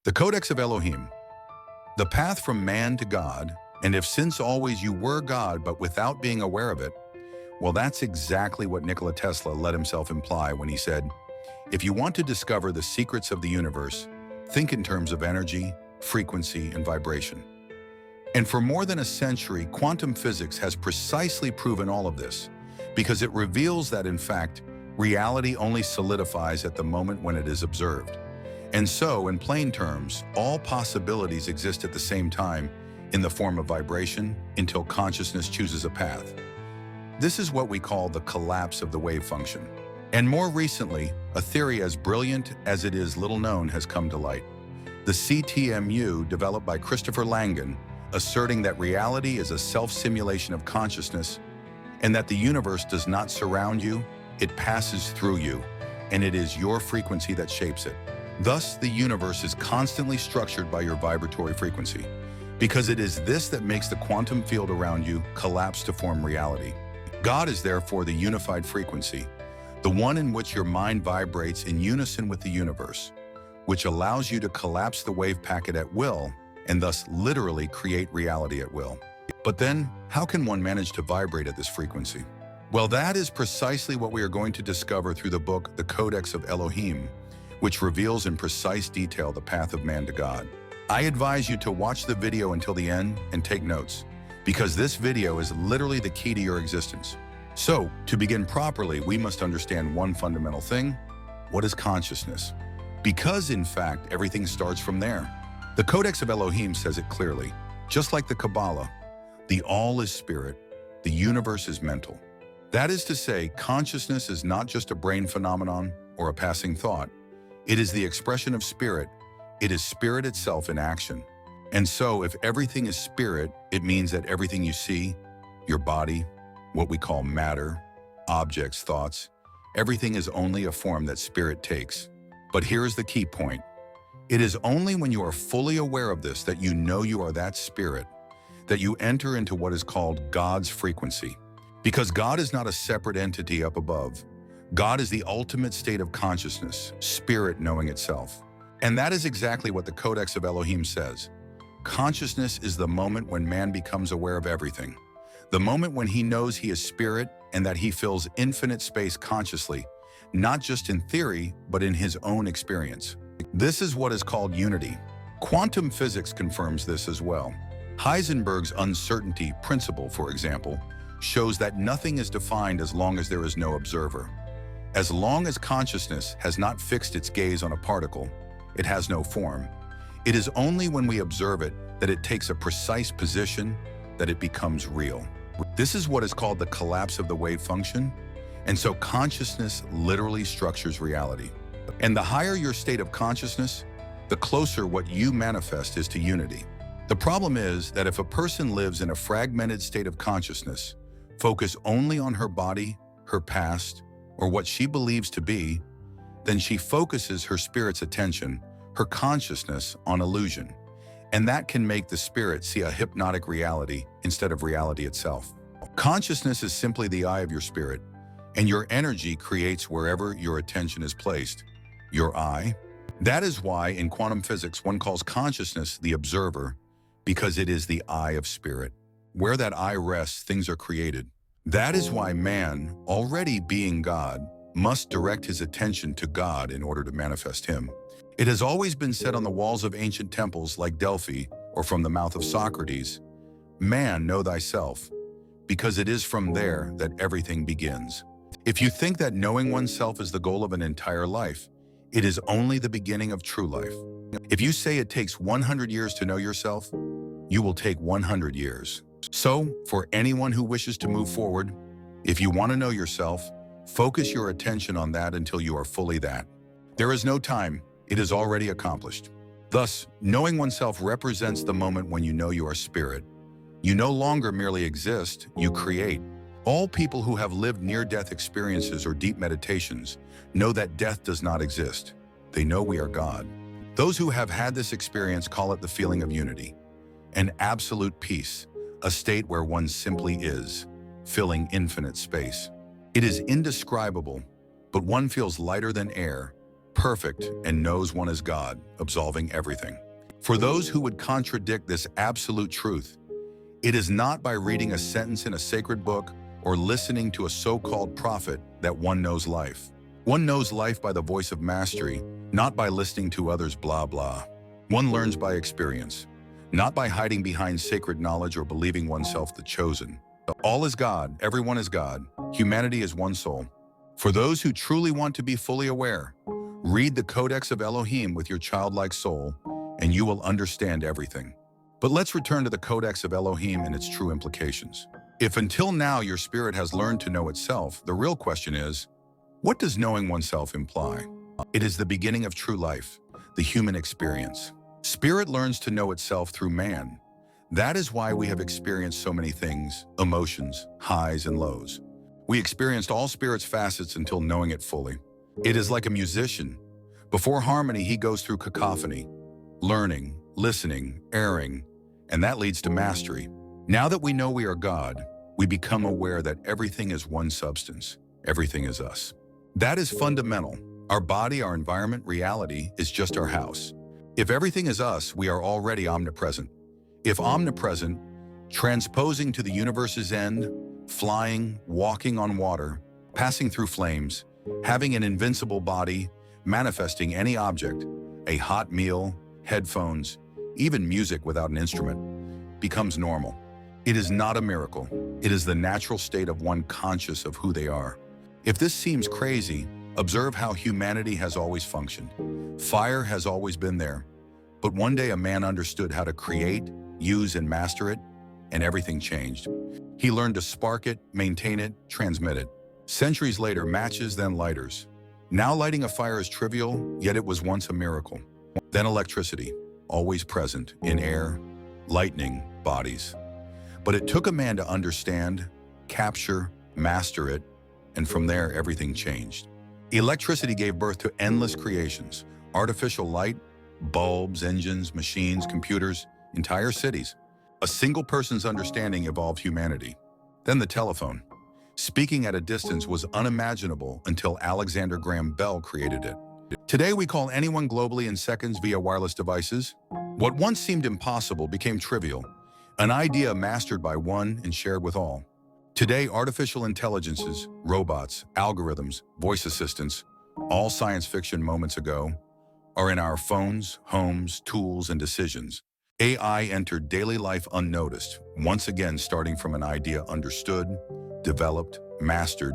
The Codex of Elohim, the path from man to God, and if since always you were God but without being aware of it, well, that's exactly what Nikola Tesla let himself imply when he said, if you want to discover the secrets of the universe, think in terms of energy, frequency, and vibration. And for more than a century, quantum physics has precisely proven all of this, because it reveals that, in fact, reality only solidifies at the moment when it is observed. And so, in plain terms, all possibilities exist at the same time in the form of vibration until consciousness chooses a path. This is what we call the collapse of the wave function. And more recently, a theory as brilliant as it is little known has come to light. The CTMU, developed by Christopher Langan, asserting that reality is a self-simulation of consciousness and that the universe does not surround you, it passes through you, and it is your frequency that shapes it. Thus, the universe is constantly structured by your vibratory frequency, because it is this that makes the quantum field around you collapse to form reality. God is therefore the unified frequency, the one in which your mind vibrates in unison with the universe, which allows you to collapse the wave packet at will and thus literally create reality at will. But then, how can one manage to vibrate at this frequency? Well, that is precisely what we are going to discover through the book, The Codex of Elohim, which reveals in precise detail the path of man to God. I advise you to watch the video until the end and take notes, because this video is literally the key to your existence. So, to begin properly, we must understand one fundamental thing. What is consciousness? Because, in fact, everything starts from there. The Codex of Elohim says it clearly. Just like the Kabbalah, the all is spirit, the universe is mental. That is to say, consciousness is not just a brain phenomenon or a passing thought. It is the expression of spirit. It is spirit itself in action. And so, if everything is spirit, it means that everything you see, your body, what we call matter, objects, thoughts, everything is only a form that spirit takes. But here's the key point. It is only when you are fully aware of this that you know you are that spirit, that you enter into what is called God's frequency. Because God is not a separate entity up above. God is the ultimate state of consciousness, spirit knowing itself. And that is exactly what the Codex of Elohim says. Consciousness is the moment when man becomes aware of everything. The moment when he knows he is spirit and that he fills infinite space consciously, not just in theory, but in his own experience. This is what is called unity. Quantum physics confirms this as well. Heisenberg's uncertainty principle, for example, shows that nothing is defined as long as there is no observer. As long as consciousness has not fixed its gaze on a particle, it has no form. It is only when we observe it that it takes a precise position, that it becomes real. This is what is called the collapse of the wave function, and so consciousness literally structures reality. And the higher your state of consciousness, the closer what you manifest is to unity. The problem is that if a person lives in a fragmented state of consciousness, focus only on her body, her past, or what she believes to be, then she focuses her spirit's attention, her consciousness, on illusion. And that can make the spirit see a hypnotic reality instead of reality itself. Consciousness is simply the eye of your spirit, and your energy creates wherever your attention is placed. Your eye. That is why in quantum physics one calls consciousness the observer, because it is the eye of spirit. Where that eye rests, things are created. That is why man, already being God, must direct his attention to God in order to manifest him. It has always been said on the walls of ancient temples like Delphi or from the mouth of Socrates, "Man, know thyself," because it is from there that everything begins. If you think that knowing oneself is the goal of an entire life, it is only the beginning of true life. If you say it takes 100 years to know yourself, you will take 100 years. So, for anyone who wishes to move forward, if you want to know yourself, focus your attention on that until you are fully that. There is no time, it is already accomplished. Thus, knowing oneself represents the moment when you know you are spirit. You no longer merely exist, you create. All people who have lived near-death experiences or deep meditations know that death does not exist. They know we are God. Those who have had this experience call it the feeling of unity, an absolute peace, a state where one simply is, filling infinite space. It is indescribable, but one feels lighter than air, perfect, and knows one is God, absolving everything. For those who would contradict this absolute truth, it is not by reading a sentence in a sacred book or listening to a so-called prophet that one knows life. One knows life by the voice of mastery, not by listening to others blah blah. One learns by experience, not by hiding behind sacred knowledge or believing oneself the chosen. All is God, everyone is God, humanity is one soul. For those who truly want to be fully aware, read the Codex of Elohim with your childlike soul, and you will understand everything. But let's return to the Codex of Elohim and its true implications. If until now your spirit has learned to know itself, the real question is, what does knowing oneself imply? It is the beginning of true life, the human experience. Spirit learns to know itself through man. That is why we have experienced so many things, emotions, highs and lows. We experienced all spirit's facets until knowing it fully. It is like a musician. Before harmony, he goes through cacophony, learning, listening, erring, and that leads to mastery. Now that we know we are God, we become aware that everything is one substance. Everything is us. That is fundamental. Our body, our environment, reality is just our house. If everything is us, we are already omnipresent. If omnipresent, transposing to the universe's end, flying, walking on water, passing through flames, having an invincible body, manifesting any object, a hot meal, headphones, even music without an instrument, becomes normal. It is not a miracle. It is the natural state of one conscious of who they are. If this seems crazy, observe how humanity has always functioned. Fire has always been there. But one day a man understood how to create, use, and master it, and everything changed. He learned to spark it, maintain it, transmit it. Centuries later, matches, then lighters. Now lighting a fire is trivial, yet it was once a miracle. Then electricity, always present in air, lightning, bodies. But it took a man to understand, capture, master it, and from there everything changed. Electricity gave birth to endless creations, artificial light, bulbs, engines, machines, computers, entire cities. A single person's understanding evolved humanity. Then the telephone. Speaking at a distance was unimaginable until Alexander Graham Bell created it. Today we call anyone globally in seconds via wireless devices. What once seemed impossible became trivial, an idea mastered by one and shared with all. Today, artificial intelligences, robots, algorithms, voice assistants, all science fiction moments ago, are in our phones, homes, tools, and decisions. AI entered daily life unnoticed, once again starting from an idea understood, developed, mastered,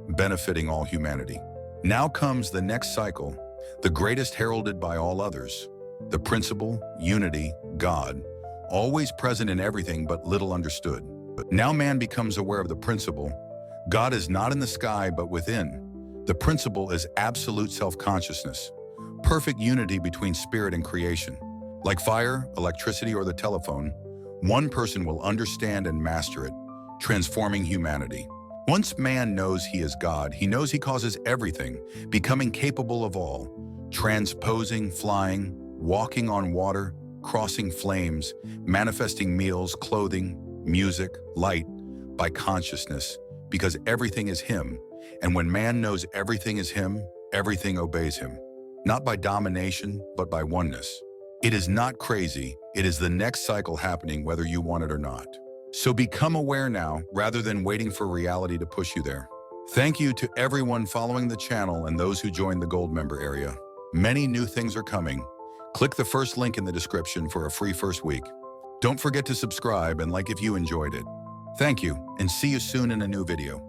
benefiting all humanity. Now comes the next cycle, the greatest heralded by all others. The principle, unity, God, always present in everything but little understood. Now man becomes aware of the principle. God is not in the sky but within. The principle is absolute self-consciousness, perfect unity between spirit and creation. Like fire, electricity, or the telephone, one person will understand and master it, transforming humanity. Once man knows he is God, he knows he causes everything, becoming capable of all, transposing, flying, walking on water, crossing flames, manifesting meals, clothing, music, light, by consciousness, because everything is him. And when man knows everything is him, everything obeys him. Not by domination, but by oneness. It is not crazy. It is the next cycle happening whether you want it or not. So become aware now, rather than waiting for reality to push you there. Thank you to everyone following the channel and those who joined the Gold member area. Many new things are coming. Click the first link in the description for a free first week. Don't forget to subscribe and like if you enjoyed it. Thank you, and see you soon in a new video.